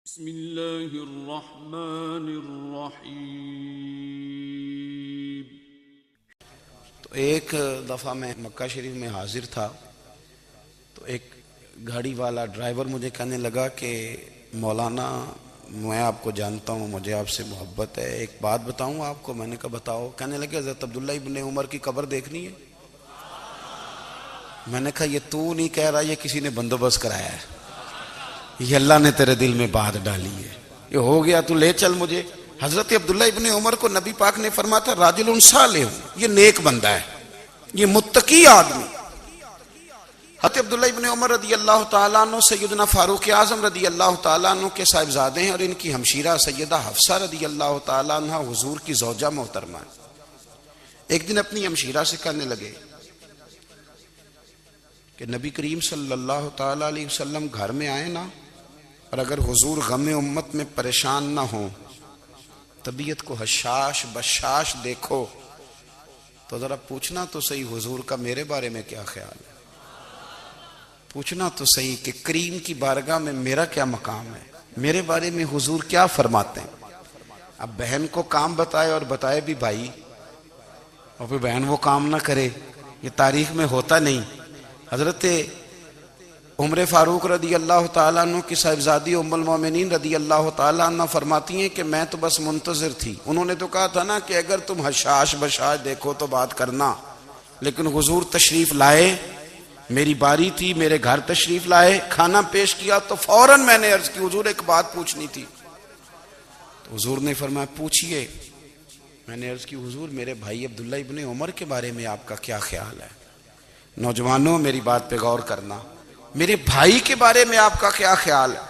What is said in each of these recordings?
بسم اللہ الرحمن الرحیم۔ تو ایک دفعہ میں مکہ شریف میں حاضر تھا، تو ایک گاڑی والا ڈرائیور مجھے کہنے لگا کہ مولانا میں آپ کو جانتا ہوں، مجھے آپ سے محبت ہے، ایک بات بتاؤں آپ کو۔ میں نے کہا بتاؤ۔ کہنے لگے حضرت عبداللہ ابن عمر کی قبر دیکھنی ہے۔ میں نے کہا یہ تو نہیں کہہ رہا، یہ کسی نے بندوبست کرایا ہے، یہ اللہ نے تیرے دل میں بات ڈالی ہے، یہ ہو گیا، تو لے چل مجھے۔ حضرت عبداللہ ابن عمر کو نبی پاک نے فرمایا تھا راجل صالح، یہ نیک بندہ ہے، یہ متقی آدمی۔ حضرت عبداللہ ابن عمر رضی اللہ تعالیٰ عنہ سیدنا فاروق اعظم رضی اللہ تعالیٰ عنہ کے صاحبزادے ہیں، اور ان کی ہمشیرہ سیدہ حفصہ رضی اللہ تعالیٰ عنہ حضور کی زوجہ محترمہ ہے۔ ایک دن اپنی ہمشیرہ سے کہنے لگے کہ نبی کریم صلی اللہ تعالیٰ علیہ وسلم گھر میں آئے نا، اور اگر حضور غم امت میں پریشان نہ ہوں، طبیعت کو حشاش بشاش دیکھو، تو ذرا پوچھنا تو صحیح حضور کا میرے بارے میں کیا خیال ہے، پوچھنا تو صحیح کہ کریم کی بارگاہ میں میرا کیا مقام ہے، میرے بارے میں حضور کیا فرماتے ہیں۔ اب بہن کو کام بتائے، اور بتائے بھی بھائی، اور پھر بہن وہ کام نہ کرے، یہ تاریخ میں ہوتا نہیں۔ حضرت عمر فاروق رضی اللہ تعالیٰ عنہ کی صاحبزادی ام المومنین رضی اللہ تعالیٰ عنہ فرماتی ہیں کہ میں تو بس منتظر تھی، انہوں نے تو کہا تھا نا کہ اگر تم حشاش بشاش دیکھو تو بات کرنا، لیکن حضور تشریف لائے، میری باری تھی، میرے گھر تشریف لائے، کھانا پیش کیا تو فوراً میں نے عرض کی حضور ایک بات پوچھنی تھی۔ تو حضور نے فرمایا پوچھئے۔ میں نے عرض کی حضور میرے بھائی عبداللہ ابن عمر کے بارے میں آپ کا کیا خیال ہے؟ نوجوانوں میری بات پہ غور کرنا، میرے بھائی کے بارے میں آپ کا کیا خیال ہے؟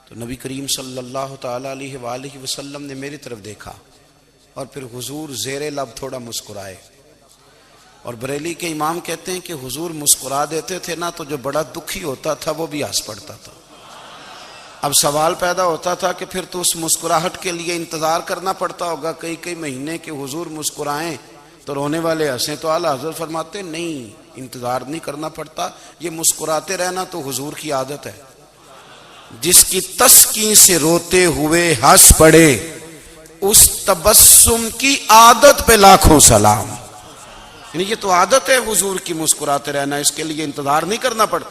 تو نبی کریم صلی اللہ تعالیٰ علیہ وآلہ وسلم نے میری طرف دیکھا، اور پھر حضور زیر لب تھوڑا مسکرائے، اور بریلی کے امام کہتے ہیں کہ حضور مسکرا دیتے تھے نا تو جو بڑا دکھی ہوتا تھا وہ بھی ہنس پڑتا تھا۔ اب سوال پیدا ہوتا تھا کہ پھر تو اس مسکراہٹ کے لیے انتظار کرنا پڑتا ہوگا کئی مہینے کہ حضور مسکرائیں تو رونے والے ہنسیں، تو اعلیٰ حضرت فرماتے نہیں، انتظار نہیں کرنا پڑتا، یہ مسکراتے رہنا تو حضور کی عادت ہے۔ جس کی تسکین سے روتے ہوئے ہنس پڑے، اس تبسم کی عادت پہ لاکھوں سلام۔ یعنی یہ تو عادت ہے حضور کی مسکراتے رہنا، اس کے لیے انتظار نہیں کرنا پڑتا۔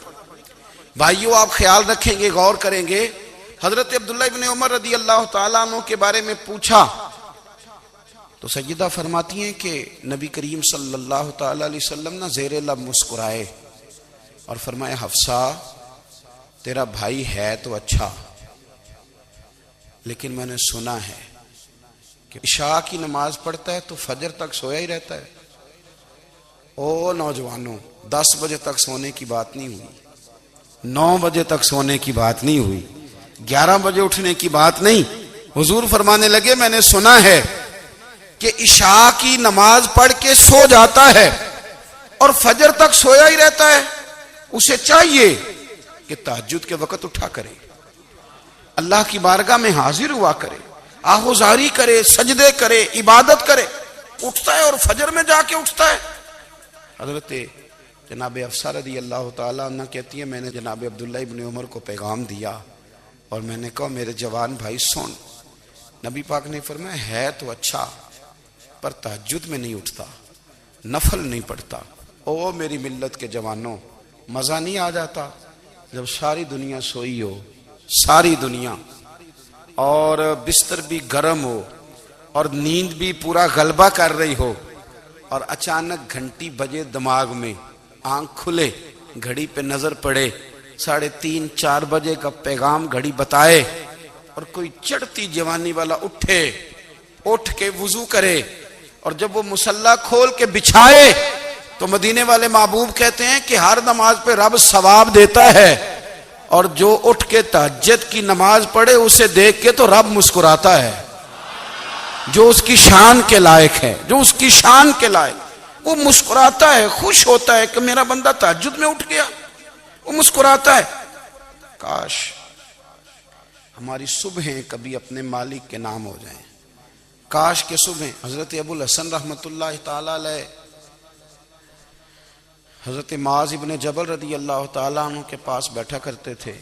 بھائیو آپ خیال رکھیں گے، غور کریں گے، حضرت عبداللہ ابن عمر رضی اللہ تعالیٰ عنہ کے بارے میں پوچھا تو سیدہ فرماتی ہیں کہ نبی کریم صلی اللہ تعالیٰ علیہ وسلم نہ زیر لب مسکرائے اور فرمایا حفصہ تیرا بھائی ہے تو اچھا، لیکن میں نے سنا ہے کہ عشاء کی نماز پڑھتا ہے تو فجر تک سویا ہی رہتا ہے۔ او نوجوانوں، 10 بجے تک سونے کی بات نہیں ہوئی، 9 بجے تک سونے کی بات نہیں ہوئی، 11 بجے اٹھنے کی بات نہیں۔ حضور فرمانے لگے میں نے سنا ہے کہ عشاء کی نماز پڑھ کے سو جاتا ہے اور فجر تک سویا ہی رہتا ہے، اسے چاہیے کہ تہجد کے وقت اٹھا کرے، اللہ کی بارگاہ میں حاضر ہوا کرے، آہوزاری کرے، سجدے کرے، عبادت کرے، اٹھتا ہے اور فجر میں جا کے اٹھتا ہے۔ حضرت جناب حفصہ رضی اللہ تعالیٰ عنہ کہتی ہے میں نے جناب عبداللہ ابن عمر کو پیغام دیا، اور میں نے کہا میرے جوان بھائی سن، نبی پاک نے فرمایا ہے تو اچھا، پر تہجد میں نہیں اٹھتا، نفل نہیں پڑھتا۔ او میری ملت کے جوانوں، مزہ نہیں آ جاتا جب ساری دنیا سوئی ہو، ساری دنیا، اور بستر بھی گرم ہو، اور نیند بھی پورا غلبہ کر رہی ہو، اور اچانک گھنٹی بجے دماغ میں، آنکھ کھلے، گھڑی پہ نظر پڑے، 3:30 4 بجے کا پیغام گھڑی بتائے، اور کوئی چڑھتی جوانی والا اٹھ کے وضو کرے، اور جب وہ مصلی کھول کے بچھائے تو مدینے والے محبوب کہتے ہیں کہ ہر نماز پہ رب ثواب دیتا ہے، اور جو اٹھ کے تہجد کی نماز پڑھے اسے دیکھ کے تو رب مسکراتا ہے، جو اس کی شان کے لائق ہے، جو اس کی شان کے لائق، وہ مسکراتا ہے، خوش ہوتا ہے کہ میرا بندہ تہجد میں اٹھ گیا، وہ مسکراتا ہے۔ کاش ہماری صبحیں کبھی اپنے مالک کے نام ہو جائیں، کاش کے صبح۔ حضرت ابو الحسن رحمۃ اللہ تعالیٰ علیہ حضرت معاذ ابن جبل رضی اللہ تعالیٰ عنہ کے پاس بیٹھا کرتے تھے،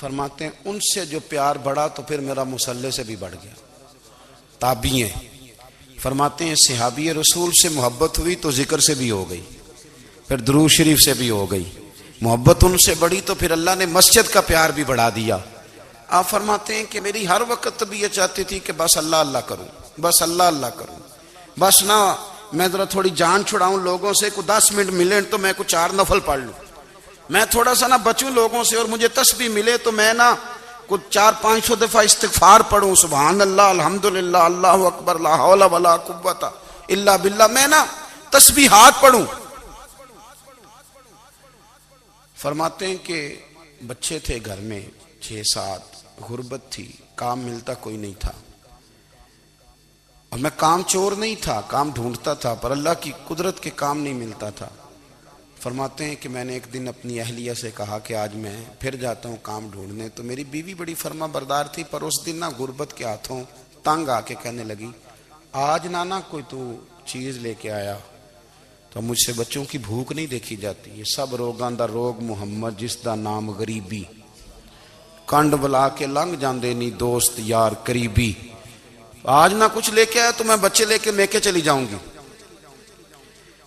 فرماتے ہیں ان سے جو پیار بڑھا تو پھر میرا مصلی سے بھی بڑھ گیا. تابعین فرماتے ہیں صحابی رسول سے محبت ہوئی تو ذکر سے بھی ہو گئی, پھر درود شریف سے بھی ہو گئی. محبت ان سے بڑھی تو پھر اللہ نے مسجد کا پیار بھی بڑھا دیا. آپ فرماتے ہیں کہ میری ہر وقت طبیعت چاہتی تھی کہ بس اللہ اللہ کروں, بس اللہ اللہ کروں, بس نہ میں ذرا تھوڑی جان چھڑاؤں لوگوں سے, کوئی 10 منٹ ملے تو میں کوئی 4 نفل پڑھ لوں, میں تھوڑا سا نہ بچوں لوگوں سے, اور مجھے تسبیح ملے تو میں نہ کچھ 400-500 دفعہ استغفار پڑھوں, سبحان اللہ, الحمدللہ, اللہ اکبر, لا حول ولا قوت الا باللہ, میں نہ تسبیحات پڑھوں. فرماتے ہیں کہ بچے تھے گھر میں 6-7, غربت تھی, کام ملتا کوئی نہیں تھا, اور میں کام چور نہیں تھا, کام ڈھونڈتا تھا, پر اللہ کی قدرت کے کام نہیں ملتا تھا. فرماتے ہیں کہ میں نے ایک دن اپنی اہلیہ سے کہا کہ آج میں پھر جاتا ہوں کام ڈھونڈنے. تو میری بیوی بڑی فرما بردار تھی, پر اس دن نہ غربت کے ہاتھوں تنگ آ کے کہنے لگی آج نانا کوئی تو چیز لے کے آیا. تو مجھ سے بچوں کی بھوک نہیں دیکھی جاتی, یہ سب روگاں دا روگ محمد جس دا نام غریبی, کنڈ بلا کے لنگ جاندے نہیں دوست یار قریبی. آج نہ کچھ لے کے آیا تو میں بچے لے کے میکے چلی جاؤں گی.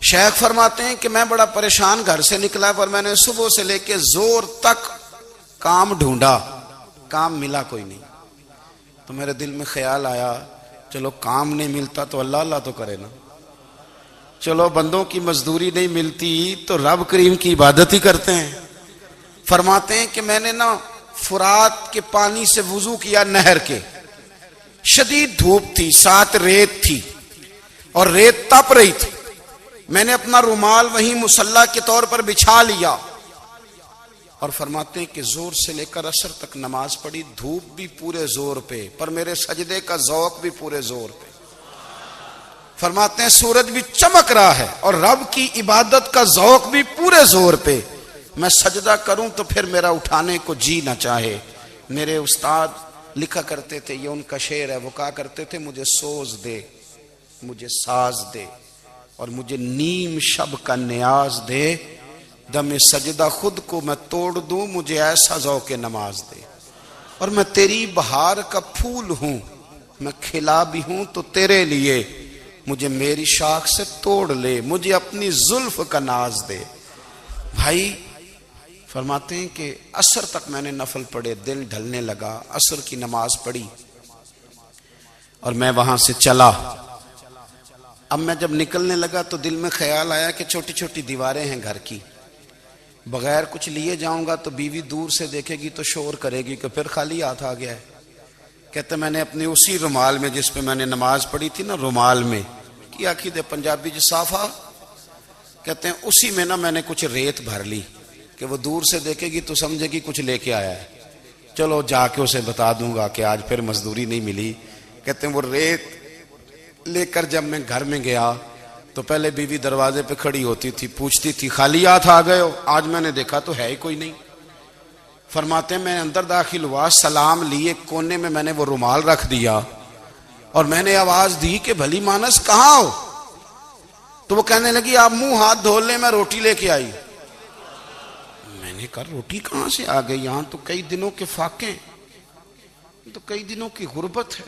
شیخ فرماتے ہیں کہ میں بڑا پریشان گھر سے نکلا, پر میں نے صبح سے لے کے زور تک کام ڈھونڈا, کام ملا کوئی نہیں. تو میرے دل میں خیال آیا چلو کام نہیں ملتا تو اللہ اللہ تو کرے نا, چلو بندوں کی مزدوری نہیں ملتی تو رب کریم کی عبادت ہی کرتے ہیں. فرماتے ہیں کہ میں نے نا فرات کے پانی سے وضو کیا, نہر کے, شدید دھوپ تھی, ساتھ ریت تھی اور ریت تپ رہی تھی. میں نے اپنا رومال وہیں مصلی کے طور پر بچھا لیا, اور فرماتے ہیں کہ زور سے لے کر عصر تک نماز پڑھی, دھوپ بھی پورے زور پہ, پر میرے سجدے کا ذوق بھی پورے زور پہ. فرماتے ہیں سورج بھی چمک رہا ہے اور رب کی عبادت کا ذوق بھی پورے زور پہ. میں سجدہ کروں تو پھر میرا اٹھانے کو جی نہ چاہے. میرے استاد لکھا کرتے تھے, یہ ان کا شعر ہے, وہ کہا کرتے تھے مجھے سوز دے, مجھے ساز دے, اور مجھے نیم شب کا نیاز دے, دم سجدہ خود کو میں توڑ دوں, مجھے ایسا ذوق نماز دے. اور میں تیری بہار کا پھول ہوں, میں کھلا بھی ہوں تو تیرے لیے, مجھے میری شاخ سے توڑ لے, مجھے اپنی زلف کا ناز دے. بھائی فرماتے ہیں کہ عصر تک میں نے نفل پڑھے, دل ڈھلنے لگا, عصر کی نماز پڑھی اور میں وہاں سے چلا. اب میں جب نکلنے لگا تو دل میں خیال آیا کہ چھوٹی چھوٹی دیواریں ہیں گھر کی, بغیر کچھ لیے جاؤں گا تو بیوی دور سے دیکھے گی تو شور کرے گی کہ پھر خالی ہاتھ آ گیا ہے. کہتے میں نے اپنے اسی رومال میں جس پہ میں نے نماز پڑھی تھی نا, رومال میں کی آخی دے پنجابی جو صافہ کہتے ہیں, اسی میں نا میں نے کچھ ریت بھر لی کہ وہ دور سے دیکھے گی تو سمجھے گی کچھ لے کے آیا ہے, چلو جا کے اسے بتا دوں گا کہ آج پھر مزدوری نہیں ملی. کہتے ہیں وہ ریت لے کر جب میں گھر میں گیا تو پہلے بیوی دروازے پہ کھڑی ہوتی تھی, پوچھتی تھی خالی ہاتھ آ گئے ہو, آج میں نے دیکھا تو ہے ہی کوئی نہیں. فرماتے ہیں میں اندر داخل ہوا, سلام لیے, کونے میں نے وہ رومال رکھ دیا اور میں نے آواز دی کہ بھلی مانس کہاں ہو. تو وہ کہنے لگی آپ منہ ہاتھ دھو لیں, میں روٹی لے کے آئی. میں نے کہا روٹی کہاں سے آ گئی, یہاں تو کئی دنوں کے فاقے, تو کئی دنوں کی غربت ہے,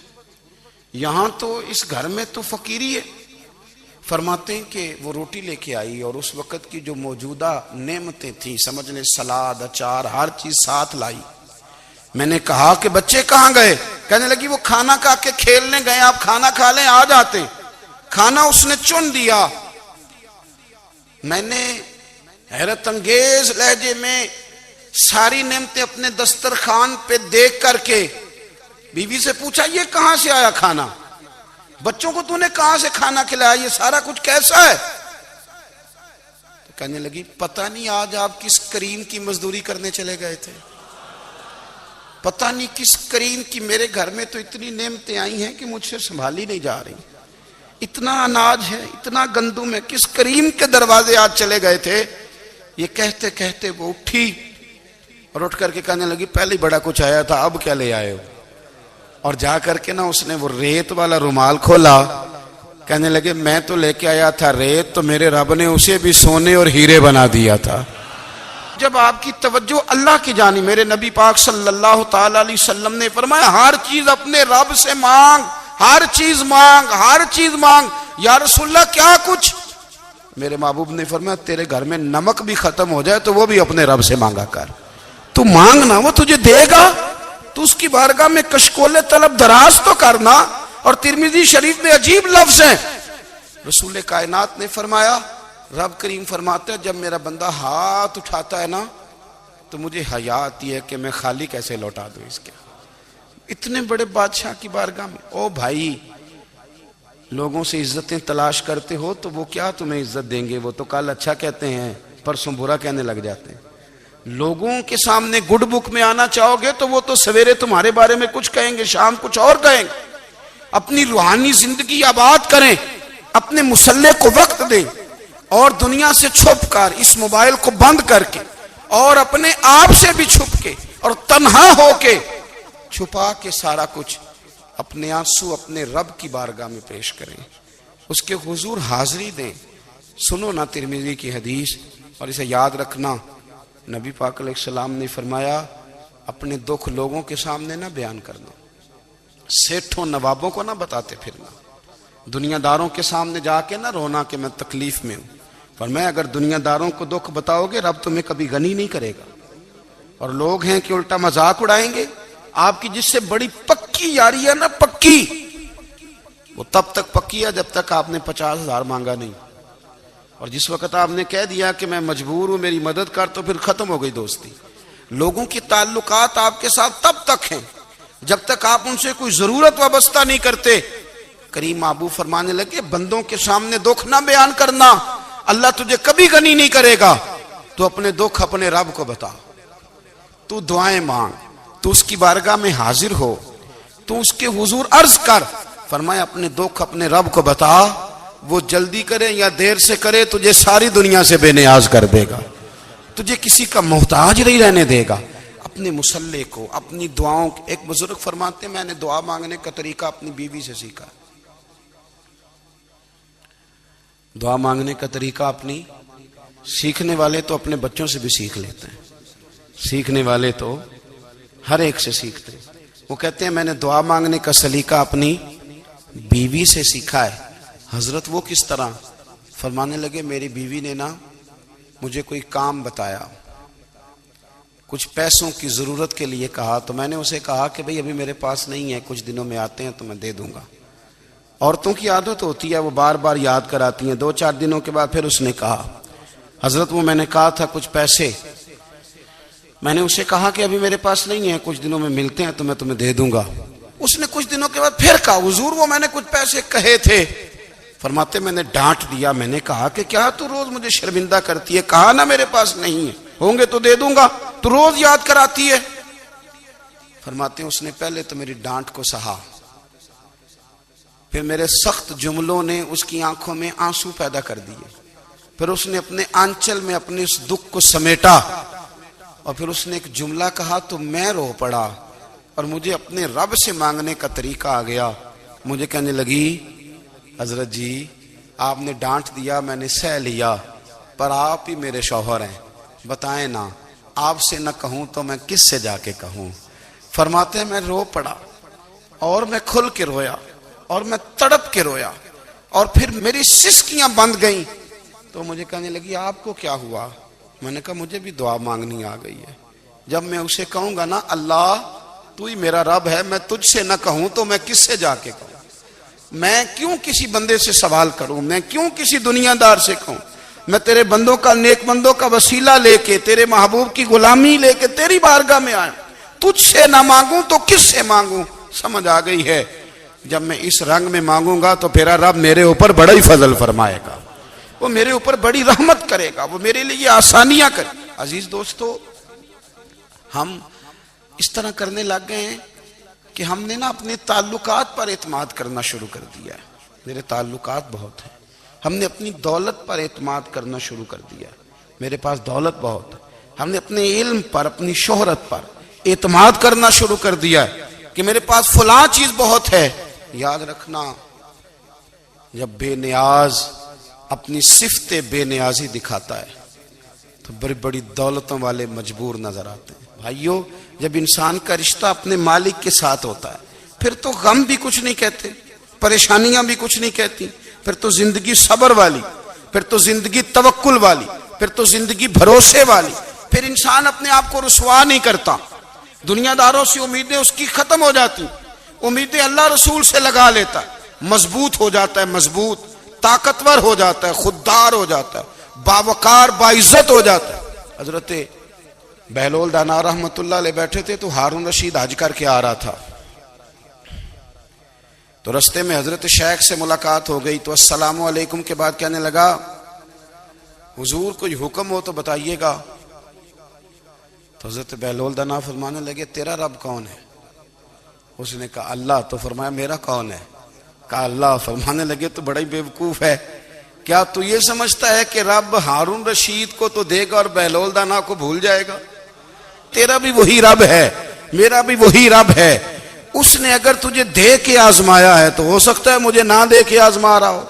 یہاں تو اس گھر میں تو فقیری ہے. فرماتے ہیں کہ وہ روٹی لے کے آئی اور اس وقت کی جو موجودہ نعمتیں تھیں, سمجھ لیں سلاد, اچار, ہر چیز ساتھ لائی. میں نے کہا کہ بچے کہاں گئے, کہنے لگی وہ کھانا کھا کے کھیلنے گئے, آپ کھانا کھا لیں آ جاتے. کھانا اس نے چن دیا. میں نے حیرت انگیز لہجے میں ساری نعمتیں اپنے دسترخوان پہ دیکھ کر کے بیوی سے پوچھا یہ کہاں سے آیا کھانا, بچوں کو تو نے کہاں سے کھانا کھلایا, یہ سارا کچھ کیسا ہے. تو کہنے لگی پتہ نہیں آج آپ کس کریم کی مزدوری کرنے چلے گئے تھے, پتہ نہیں کس کریم کی, میرے گھر میں تو اتنی نعمتیں آئی ہیں کہ مجھ سے سنبھالی نہیں جا رہی, اتنا اناج ہے, اتنا گندم ہے, کس کریم کے دروازے آج چلے گئے تھے. یہ کہتے کہتے وہ اٹھی اور اٹھ کر کے کہنے لگی پہلے بڑا کچھ آیا تھا, اب کیا لے آئے ہو. اور جا کر کے نا اس نے وہ ریت والا رومال کھولا, کہنے لگے میں تو لے کے آیا تھا ریت, تو میرے رب نے اسے بھی سونے اور ہیرے بنا دیا تھا. جب آپ کی توجہ اللہ کی جانب، میرے نبی پاک صلی اللہ تعالی علیہ وسلم نے فرمایا ہر چیز اپنے رب سے مانگ، ہر چیز مانگ، ہر چیز مانگ۔ یا رسول اللہ کیا کچھ؟ میرے محبوب نے فرمایا تیرے گھر میں نمک بھی ختم ہو جائے تو وہ بھی اپنے رب سے مانگا کر، تو مانگنا وہ تجھے دے گا، تو اس کی بارگاہ میں کشکول طلب دراز تو کرنا۔ اور ترمذی شریف میں عجیب لفظ ہیں، رسول کائنات نے فرمایا، رب کریم فرماتا ہے جب میرا بندہ ہاتھ اٹھاتا ہے نا تو مجھے حیا آتی ہے کہ میں خالی کیسے لوٹا دوں اس کے۔ اتنے بڑے بادشاہ کی بارگاہ میں، او بھائی لوگوں سے عزتیں تلاش کرتے ہو تو وہ کیا تمہیں عزت دیں گے؟ وہ تو کل اچھا کہتے ہیں پرسوں برا کہنے لگ جاتے ہیں۔ لوگوں کے سامنے گڈ بک میں آنا چاہو گے تو وہ تو سویرے تمہارے بارے میں کچھ کہیں گے، شام کچھ اور کہیں گے۔ اپنی روحانی زندگی آباد کریں، اپنے مسلح کو وقت دیں، اور دنیا سے چھپ کر اس موبائل کو بند کر کے اور اپنے آپ سے بھی چھپ کے اور تنہا ہو کے چھپا کے سارا کچھ اپنے آنسو اپنے رب کی بارگاہ میں پیش کریں، اس کے حضور حاضری دیں۔ سنو نا ترمذی کی حدیث، اور اسے یاد رکھنا، نبی پاک علیہ السلام نے فرمایا اپنے دکھ لوگوں کے سامنے نہ بیان کرنا، سیٹھوں نوابوں کو نہ بتاتے پھرنا، دنیا داروں کے سامنے جا کے نہ رونا کہ میں تکلیف میں ہوں۔ فرمایا اگر دنیا داروں کو دکھ بتاؤ گے رب تمہیں کبھی غنی نہیں کرے گا، اور لوگ ہیں کہ الٹا مذاق اڑائیں گے۔ آپ کی جس سے بڑی پکی یاری ہے نا، پکی، وہ تب تک پکی ہے جب تک آپ نے 50,000 مانگا نہیں، اور جس وقت آپ نے کہہ دیا کہ میں مجبور ہوں میری مدد کر تو پھر ختم ہو گئی دوستی۔ لوگوں کی تعلقات آپ کے ساتھ تب تک ہیں جب تک آپ ان سے کوئی ضرورت وابستہ نہیں کرتے۔ کریم محبوب فرمانے لگے بندوں کے سامنے دکھ نہ بیان کرنا، اللہ تجھے کبھی غنی نہیں کرے گا۔ تو اپنے دکھ اپنے رب کو بتا، تو دعائیں مانگ، تو اس کی بارگاہ میں حاضر ہو، تو اس کے حضور عرض کر۔ فرمایا اپنے دکھ اپنے رب کو بتا، وہ جلدی کرے یا دیر سے کرے تجھے ساری دنیا سے بے نیاز کر دے گا، تجھے کسی کا محتاج نہیں رہنے دے گا۔ اپنے مسلح کو، اپنی دعاؤں، ایک بزرگ فرماتے ہیں میں نے دعا مانگنے کا طریقہ اپنی بیوی سے سیکھا، دعا مانگنے کا طریقہ اپنی، سیکھنے والے تو اپنے بچوں سے بھی سیکھ لیتے ہیں، سیکھنے والے تو ہر ایک سے سیکھتے ہیں۔ وہ کہتے ہیں میں نے دعا مانگنے کا سلیقہ اپنی بیوی سے سیکھا ہے۔ حضرت وہ کس طرح؟ فرمانے لگے میری بیوی نے نا مجھے کوئی کام بتایا، کچھ پیسوں کی ضرورت کے لیے کہا، تو میں نے اسے کہا کہ بھئی ابھی میرے پاس نہیں ہے، کچھ دنوں میں آتے ہیں تو میں دے دوں گا۔ عورتوں کی عادت ہوتی ہے وہ بار بار یاد کراتی ہیں، 2-4 دنوں کے بعد پھر اس نے کہا حضرت وہ میں نے کہا تھا کچھ پیسے، میں نے اسے کہا کہ ابھی میرے پاس نہیں ہے، کچھ دنوں میں ملتے ہیں تو میں تمہیں دے دوں گا۔ اس نے کچھ دنوں کے بعد پھر کہا حضور وہ میں نے کچھ پیسے کہے تھے۔ فرماتے میں نے ڈانٹ دیا، میں نے کہا کہ کیا تو روز مجھے شرمندہ کرتی ہے، کہا نا میرے پاس نہیں ہے، ہوں گے تو دے دوں گا، تو روز یاد کراتی ہے۔ فرماتے ہیں اس نے پہلے تو میری ڈانٹ کو سہا، پھر میرے سخت جملوں نے اس کی آنکھوں میں آنسو پیدا کر دیے، پھر اس نے اپنے آنچل میں اپنے اس دکھ کو سمیٹا، اور پھر اس نے ایک جملہ کہا تو میں رو پڑا، اور مجھے اپنے رب سے مانگنے کا طریقہ آ گیا۔ مجھے کہنے لگی حضرت جی آپ نے ڈانٹ دیا میں نے سہ لیا، پر آپ ہی میرے شوہر ہیں، بتائیں نا آپ سے نہ کہوں تو میں کس سے جا کے کہوں۔ فرماتے ہیں میں رو پڑا، اور میں کھل کے رویا، اور میں تڑپ کے رویا، اور پھر میری سسکیاں بند گئیں۔ تو مجھے کہنے لگی آپ کو کیا ہوا؟ میں نے کہا مجھے بھی دعا مانگنی آ گئی ہے۔ جب میں اسے کہوں گا نا اللہ تو ہی میرا رب ہے، میں تجھ سے نہ کہوں تو میں کس سے جا کے کہوں؟ میں کیوں کسی بندے سے سوال کروں؟ میں کیوں کسی دنیا دار سے کہوں؟ میں تیرے بندوں کا، نیک بندوں کا وسیلہ لے کے، تیرے محبوب کی غلامی لے کے تیری بارگاہ میں آیا، تجھ سے نہ مانگوں تو کس سے مانگوں؟ سمجھ آ گئی ہے جب میں اس رنگ میں مانگوں گا تو پھر رب میرے اوپر بڑا ہی فضل فرمائے گا، وہ میرے اوپر بڑی رحمت کرے گا، وہ میرے لیے آسانیاں کرے۔ عزیز دوستو ہم اس طرح کرنے لگ گئے ہیں کہ ہم نے نا اپنے تعلقات پر اعتماد کرنا شروع کر دیا ہے۔ میرے تعلقات بہت ہیں، ہم نے اپنی دولت پر اعتماد کرنا شروع کر دیا ہے، میرے پاس دولت بہت ہے، ہم نے اپنے علم پر، اپنی شہرت پر اعتماد کرنا شروع کر دیا ہے کہ میرے پاس فلاں چیز بہت ہے۔ یاد رکھنا جب بے نیاز اپنی صفت بے نیازی دکھاتا ہے تو بڑی بڑی دولتوں والے مجبور نظر آتے ہیں۔ بھائیو، جب انسان کا رشتہ اپنے مالک کے ساتھ ہوتا ہے پھر تو غم بھی کچھ نہیں کہتے، پریشانیاں بھی کچھ نہیں کہتی، پھر تو زندگی صبر والی، پھر تو زندگی توکل والی، پھر تو زندگی بھروسے والی، پھر انسان اپنے آپ کو رسوا نہیں کرتا، دنیا داروں سے امیدیں اس کی ختم ہو جاتی، امیدیں اللہ رسول سے لگا لیتا ہے، مضبوط ہو جاتا ہے، مضبوط، طاقتور ہو جاتا ہے، خوددار ہو جاتا ہے، باوقار باعزت ہو جاتا ہے۔ حضرت بہلول دانا رحمت اللہ علیہ بیٹھے تھے تو ہارون رشید حج کر کے آ رہا تھا، تو رستے میں حضرت شیخ سے ملاقات ہو گئی، تو السلام علیکم کے بعد کہنے لگا حضور کوئی حکم ہو تو بتائیے گا۔ تو حضرت بہلول دانا فرمانے لگے تیرا رب کون ہے؟ اس نے کہا اللہ۔ تو فرمایا میرا کون ہے؟ کہا اللہ۔ فرمانے لگے تو بڑا ہی بیوقوف ہے، کیا تو یہ سمجھتا ہے کہ رب ہارون رشید کو تو دے گا اور بہلول دانا کو بھول جائے گا؟ تیرا بھی وہی رب ہے، میرا بھی وہی رب ہے، اس نے اگر تجھے دے کے آزمایا ہے تو ہو سکتا ہے مجھے نہ دے کے آزما رہا ہو،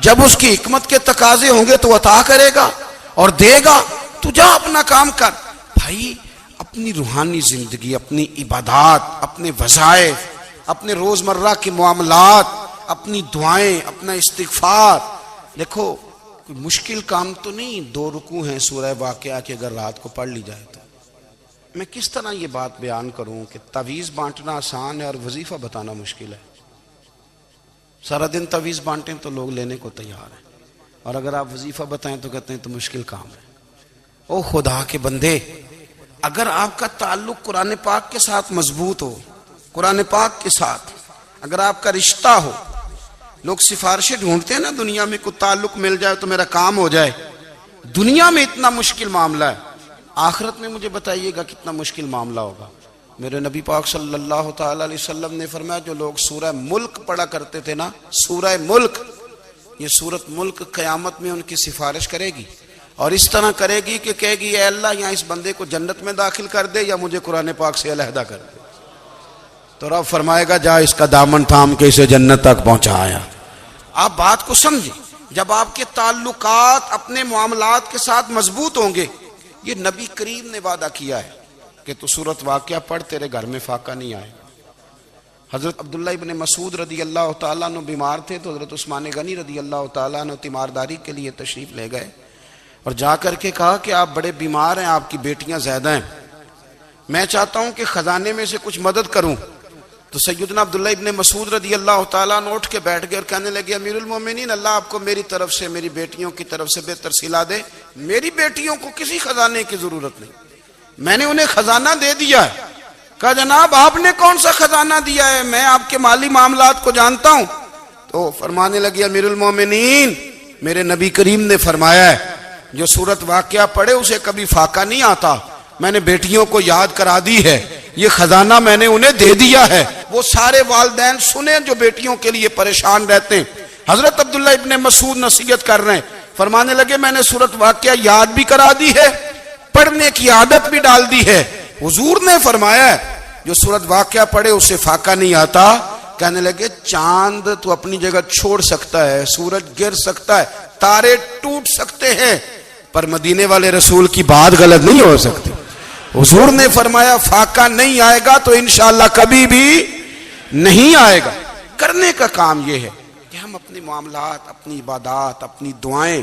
جب اس کی حکمت کے تقاضے ہوں گے تو عطا کرے گا اور دے گا، تو جا اپنا کام کر۔ بھائی اپنی روحانی زندگی، اپنی عبادات، اپنے وظائف، اپنے روزمرہ کے معاملات، اپنی دعائیں، اپنا استغفار، دیکھو کوئی مشکل کام تو نہیں، 2 رکوع ہیں سورہ واقعہ کہ اگر رات کو پڑھ لی جائے تو۔ میں کس طرح یہ بات بیان کروں کہ تعویذ بانٹنا آسان ہے اور وظیفہ بتانا مشکل ہے۔ سارا دن تعویذ بانٹیں تو لوگ لینے کو تیار ہیں، اور اگر آپ وظیفہ بتائیں تو کہتے ہیں تو مشکل کام ہے۔ او خدا کے بندے، اگر آپ کا تعلق قرآن پاک کے ساتھ مضبوط ہو، قرآن پاک کے ساتھ اگر آپ کا رشتہ ہو، لوگ سفارشیں ڈھونڈتے ہیں نا دنیا میں، کوئی تعلق مل جائے تو میرا کام ہو جائے، دنیا میں اتنا مشکل معاملہ ہے، آخرت میں مجھے بتائیے گا کتنا مشکل معاملہ ہوگا۔ میرے نبی پاک صلی اللہ تعالی علیہ وسلم نے فرمایا جو لوگ سورہ ملک پڑھا کرتے تھے نا، سورہ ملک، یہ سورت ملک قیامت میں ان کی سفارش کرے گی، اور اس طرح کرے گی کہ کہے گی اے اللہ یہاں اس بندے کو جنت میں داخل کر دے یا مجھے قرآن پاک سے علیحدہ کر دے، تو رب فرمائے گا جا اس کا دامن تھام کے اسے جنت تک پہنچایا۔ آپ بات کو سمجھیں، جب آپ کے تعلقات اپنے معاملات کے ساتھ مضبوط ہوں گے، یہ نبی کریم نے وعدہ کیا ہے کہ تو سورت واقعہ پڑھ تیرے گھر میں فاقہ نہیں آئے گا۔ حضرت عبداللہ ابن مسعود رضی اللہ تعالیٰ عنہ بیمار تھے تو حضرت عثمان غنی رضی اللہ تعالیٰ عنہ تیمارداری کے لیے تشریف لے گئے اور جا کر کے کہا کہ آپ بڑے بیمار ہیں، آپ کی بیٹیاں زیادہ ہیں، میں چاہتا ہوں کہ خزانے میں سے کچھ مدد کروں۔ تو سیدنا عبداللہ ابن مسعود رضی اللہ تعالیٰ عنہ اٹھ کے بیٹھ گئے اور کہنے لگے امیر المومنین، اللہ آپ کو میری طرف سے، میری بیٹیوں کی طرف سے بہتر صلہ دے، میری بیٹیوں کو کسی خزانے کی ضرورت نہیں، میں نے انہیں خزانہ دے دیا ہے۔ کہا جناب آپ نے کون سا خزانہ دیا ہے، میں آپ کے مالی معاملات کو جانتا ہوں۔ تو فرمانے لگے امیر المومنین، میرے نبی کریم نے فرمایا ہے جو سورت واقعہ پڑھے اسے کبھی فاقہ نہیں آتا، میں نے بیٹیوں کو یاد کرا دی ہے، یہ خزانہ میں نے انہیں دے دیا ہے۔ وہ سارے والدین سنیں جو بیٹیوں کے لیے پریشان رہتے ہیں۔ حضرت عبداللہ ابن مسعود نصیحت کر رہے ہیں، فرمانے لگے میں نے سورت واقعہ یاد بھی کرا دی ہے، پڑھنے کی عادت بھی ڈال دی ہے۔ حضور نے فرمایا ہے جو سورت واقعہ پڑھے اسے فاقہ نہیں آتا۔ کہنے لگے چاند تو اپنی جگہ چھوڑ سکتا ہے، سورج گر سکتا ہے، تارے ٹوٹ سکتے ہیں، پر مدینے والے رسول کی بات غلط نہیں ہو سکتی۔ حضور نے فرمایا فاقہ نہیں آئے گا تو انشاءاللہ کبھی بھی نہیں آئے گا۔ کرنے کا کام یہ ہے کہ ہم اپنے معاملات، اپنی عبادات، اپنی دعائیں،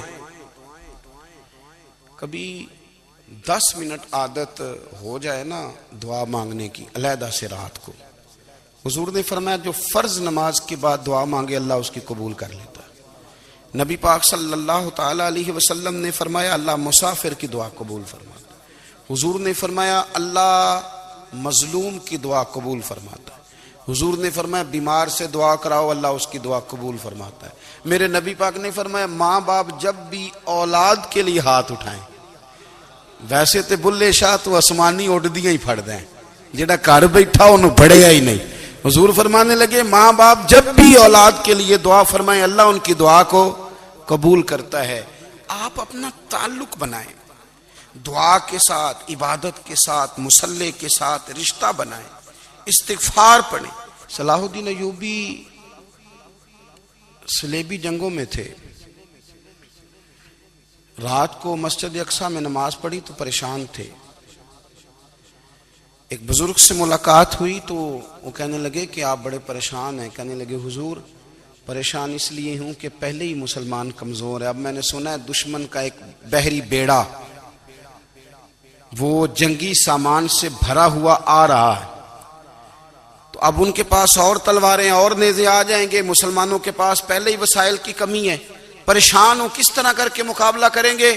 کبھی 10 منٹ عادت ہو جائے نا دعا مانگنے کی علیحدہ سے رات کو۔ حضور نے فرمایا جو فرض نماز کے بعد دعا مانگے اللہ اس کی قبول کر لیتا ہے۔ نبی پاک صلی اللہ تعالی علیہ وسلم نے فرمایا اللہ مسافر کی دعا قبول فرماتا ہے۔ حضور نے فرمایا اللہ مظلوم کی دعا قبول فرماتا ہے۔ حضور نے فرمایا بیمار سے دعا کراؤ اللہ اس کی دعا قبول فرماتا ہے۔ میرے نبی پاک نے فرمایا ماں باپ جب بھی اولاد کے لیے ہاتھ اٹھائیں، ویسے تے بلے شاہ تو آسمانی اڈدیاں ہی پھڑ دیں، جڑا گھر بیٹھا انہوں بڑھیا ہی نہیں۔ حضور فرمانے لگے ماں باپ جب بھی اولاد کے لیے دعا فرمائیں اللہ ان کی دعا کو قبول کرتا ہے۔ آپ اپنا تعلق بنائیں، دعا کے ساتھ، عبادت کے ساتھ، مصلی کے ساتھ رشتہ بنائیں، استغفار پڑھیں۔ صلاح الدین ایوبی صلیبی جنگوں میں تھے، رات کو مسجد اقصی میں نماز پڑھی تو پریشان تھے. ایک بزرگ سے ملاقات ہوئی تو وہ کہنے لگے کہ آپ بڑے پریشان ہیں. کہنے لگے حضور پریشان اس لیے ہوں کہ پہلے ہی مسلمان کمزور ہے. اب میں نے سنا ہے دشمن کا ایک بحری بیڑا وہ جنگی سامان سے بھرا ہوا آ رہا ہے, تو اب ان کے پاس اور تلواریں اور نیزے آ جائیں گے, مسلمانوں کے پاس پہلے ہی وسائل کی کمی ہے, پریشان ہوں کس طرح کر کے مقابلہ کریں گے.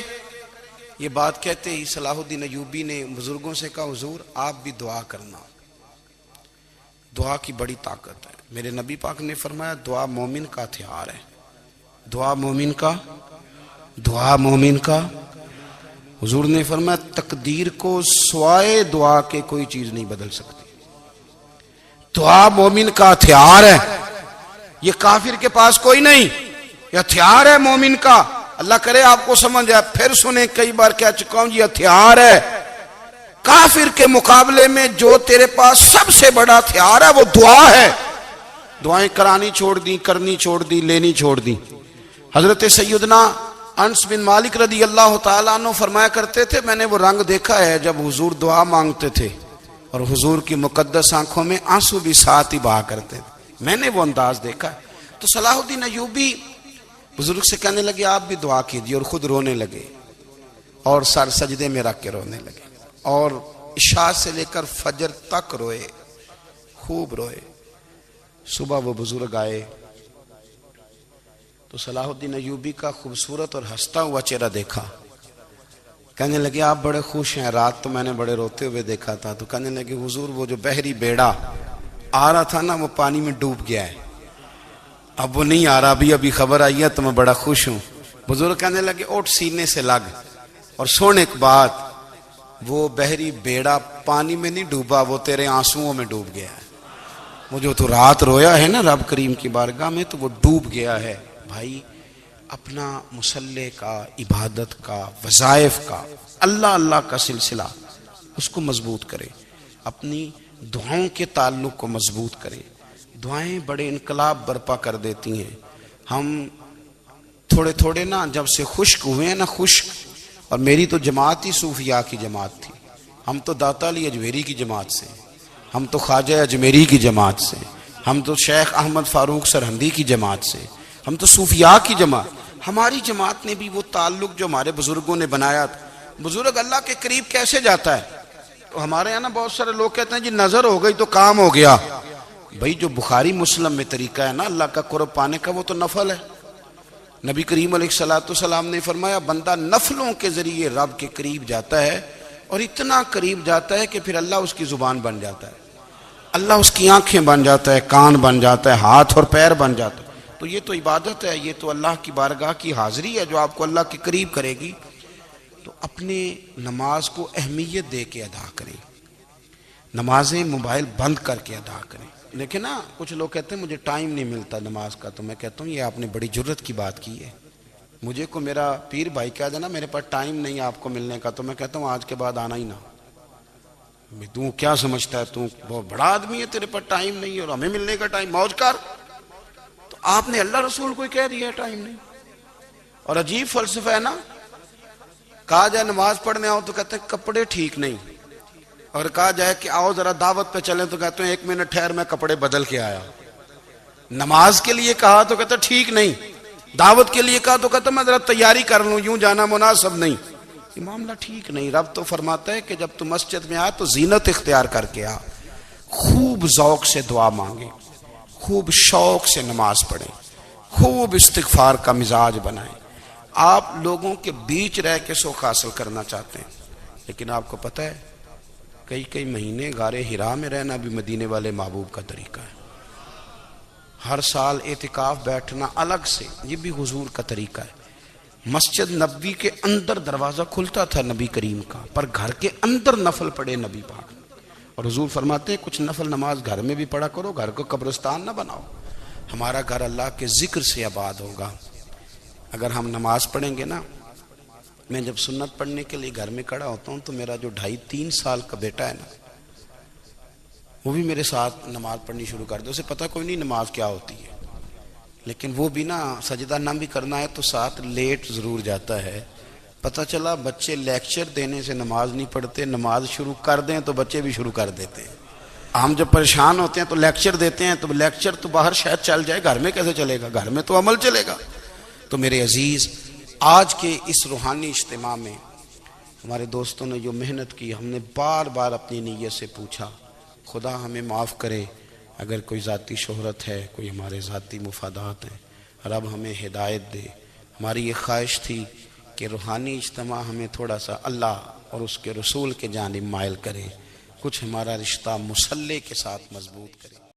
یہ بات کہتے ہی صلاح الدین ایوبی نے بزرگوں سے کہا حضور آپ بھی دعا کرنا, دعا کی بڑی طاقت ہے. میرے نبی پاک نے فرمایا دعا مومن کا ہتھیار ہے, دعا مومن کا, دعا مومن کا. حضور نے فرمایا تقدیر کو سوائے دعا کے کوئی چیز نہیں بدل سکتی. دعا مومن کا ہتھیار ہے, یہ کافر کے پاس کوئی نہیں, یہ ہتھیار ہے مومن کا. اللہ کرے آپ کو سمجھ آئے. پھر سنیں, کئی بار کہہ چکا ہوں یہ ہتھیار ہے. کافر کے مقابلے میں جو تیرے پاس سب سے بڑا ہتھیار ہے وہ دعا ہے. دعائیں کرانی چھوڑ دی, کرنی چھوڑ دی, لینی چھوڑ دی. حضرت سیدنا انس بن مالک رضی اللہ تعالیٰ عنہ فرمایا کرتے تھے میں نے وہ رنگ دیکھا ہے جب حضور دعا مانگتے تھے اور حضور کی مقدس آنکھوں میں آنسو بھی ساتھ ہی بہا کرتے تھے. میں نے وہ انداز دیکھا ہے. تو صلاح الدین ایوبی بزرگ سے کہنے لگے آپ بھی دعا کیجیے, اور خود رونے لگے اور سر سجدے میں رکھ کے رونے لگے, اور عشاء سے لے کر فجر تک روئے, خوب روئے. صبح وہ بزرگ آئے تو صلاح الدین ایوبی کا خوبصورت اور ہنستا ہوا چہرہ دیکھا. کہنے لگے آپ بڑے خوش ہیں, رات تو میں نے بڑے روتے ہوئے دیکھا تھا. تو کہنے لگے حضور وہ جو بحری بیڑا آ رہا تھا نا وہ پانی میں ڈوب گیا ہے, اب وہ نہیں آ رہا, ابھی خبر آئی ہے تو میں بڑا خوش ہوں. بزرگ کہنے لگے اٹھ سینے سے لگ اور سن ایک بات, وہ بحری بیڑا پانی میں نہیں ڈوبا, وہ تیرے آنسوؤں میں ڈوب گیا ہے. وہ جو تو رات رویا ہے نا رب کریم کی بارگاہ میں تو وہ ڈوب گیا ہے. بھائی اپنا مصلی کا, عبادت کا, وظائف کا, اللہ اللہ کا سلسلہ اس کو مضبوط کرے, اپنی دعاؤں کے تعلق کو مضبوط کرے. دعائیں بڑے انقلاب برپا کر دیتی ہیں. ہم تھوڑے تھوڑے نا جب سے خشک ہوئے ہیں نا, خشک, اور میری تو جماعت ہی صوفیاء کی جماعت تھی. ہم تو داتا علی اجمیری کی جماعت سے, ہم تو خواجہ اجمیری کی جماعت سے, ہم تو شیخ احمد فاروق سرہندی کی جماعت سے, ہم تو صوفیاء کی جماعت. ہماری جماعت نے بھی وہ تعلق جو ہمارے بزرگوں نے بنایا تھا. بزرگ اللہ کے قریب کیسے جاتا ہے؟ تو ہمارے یہاں نا بہت سارے لوگ کہتے ہیں جی نظر ہو گئی تو کام ہو گیا. بھائی جو بخاری مسلم میں طریقہ ہے نا اللہ کا قرب پانے کا وہ تو نفل ہے. نبی کریم علیہ الصلوۃ والسلام نے فرمایا بندہ نفلوں کے ذریعے رب کے قریب جاتا ہے, اور اتنا قریب جاتا ہے کہ پھر اللہ اس کی زبان بن جاتا ہے, اللہ اس کی آنکھیں بن جاتا ہے, کان بن جاتا ہے, ہاتھ اور پیر بن جاتا ہے. تو یہ تو عبادت ہے, یہ تو اللہ کی بارگاہ کی حاضری ہے جو آپ کو اللہ کے قریب کرے گی. تو اپنے نماز کو اہمیت دے کے ادا کریں, نمازیں موبائل بند کر کے ادا کریں. لیکن نا کچھ لوگ کہتے ہیں مجھے ٹائم نہیں ملتا نماز کا, تو میں کہتا ہوں یہ آپ نے بڑی جرت کی بات کی ہے. مجھے کو میرا پیر بھائی کہہ دینا میرے پاس ٹائم نہیں آپ کو ملنے کا, تو میں کہتا ہوں آج کے بعد آنا ہی نہ. تو کیا سمجھتا ہے, تو بہت بڑا آدمی ہے, تیرے پاس ٹائم نہیں ہے اور ہمیں ملنے کا ٹائم, موج کر. تو آپ نے اللہ رسول کو کہہ دیا ٹائم نہیں. اور عجیب فلسفہ ہے نا, کہا جائے نماز پڑھنے آؤ تو کہتے ہیں کپڑے ٹھیک نہیں, اور کہا جائے کہ آؤ ذرا دعوت پہ چلیں تو کہتے ہیں 1 منٹ ٹھہر میں کپڑے بدل کے آیا. نماز کے لیے کہا تو کہتے ٹھیک نہیں, دعوت کے لیے کہا تو کہتے میں ذرا تیاری کر لوں, یوں جانا مناسب نہیں. یہ معاملہ ٹھیک نہیں. رب تو فرماتا ہے کہ جب تم مسجد میں آ تو زینت اختیار کر کے آ, خوب ذوق سے دعا مانگے, خوب شوق سے نماز پڑھیں, خوب استغفار کا مزاج بنائیں. آپ لوگوں کے بیچ رہ کے سوکھ حاصل کرنا چاہتے ہیں, لیکن آپ کو پتہ ہے کئی مہینے غار حرا میں رہنا بھی مدینے والے محبوب کا طریقہ ہے. ہر سال اعتکاف بیٹھنا الگ سے, یہ بھی حضور کا طریقہ ہے. مسجد نبوی کے اندر دروازہ کھلتا تھا نبی کریم کا, پر گھر کے اندر نفل پڑے نبی پاک. اور حضور فرماتے ہیں کچھ نفل نماز گھر میں بھی پڑھا کرو, گھر کو قبرستان نہ بناؤ. ہمارا گھر اللہ کے ذکر سے آباد ہوگا. اگر ہم نماز پڑھیں گے نا, میں جب سنت پڑھنے کے لیے گھر میں کھڑا ہوتا ہوں تو میرا جو 2.5-3 سال کا بیٹا ہے نا, وہ بھی میرے ساتھ نماز پڑھنی شروع کر دے. اسے پتہ کوئی نہیں نماز کیا ہوتی ہے, لیکن وہ بھی نا سجدہ نہ بھی کرنا ہے تو ساتھ لیٹ ضرور جاتا ہے, پتہ چلا بچے لیکچر دینے سے نماز نہیں پڑھتے، نماز شروع کر دیں تو بچے بھی شروع کر دیتے ہیں۔ ہم جب پریشان ہوتے ہیں تو لیکچر دیتے ہیں، تو لیکچر تو باہر شاید چل جائے، گھر میں کیسے چلے گا؟ گھر میں تو عمل چلے گا۔ تو میرے عزیز، آج کے اس روحانی اجتماع میں ہمارے دوستوں نے جو محنت کی، ہم نے بار بار اپنی نیت سے پوچھا، خدا ہمیں معاف کرے اگر کوئی ذاتی شہرت ہے، کوئی ہمارے ذاتی مفادات ہیں، رب ہمیں ہدایت دے۔ ہماری یہ خواہش تھی کہ روحانی اجتماع ہمیں تھوڑا سا اللہ اور اس کے رسول کے جانب مائل کرے، کچھ ہمارا رشتہ مصلی کے ساتھ مضبوط کرے۔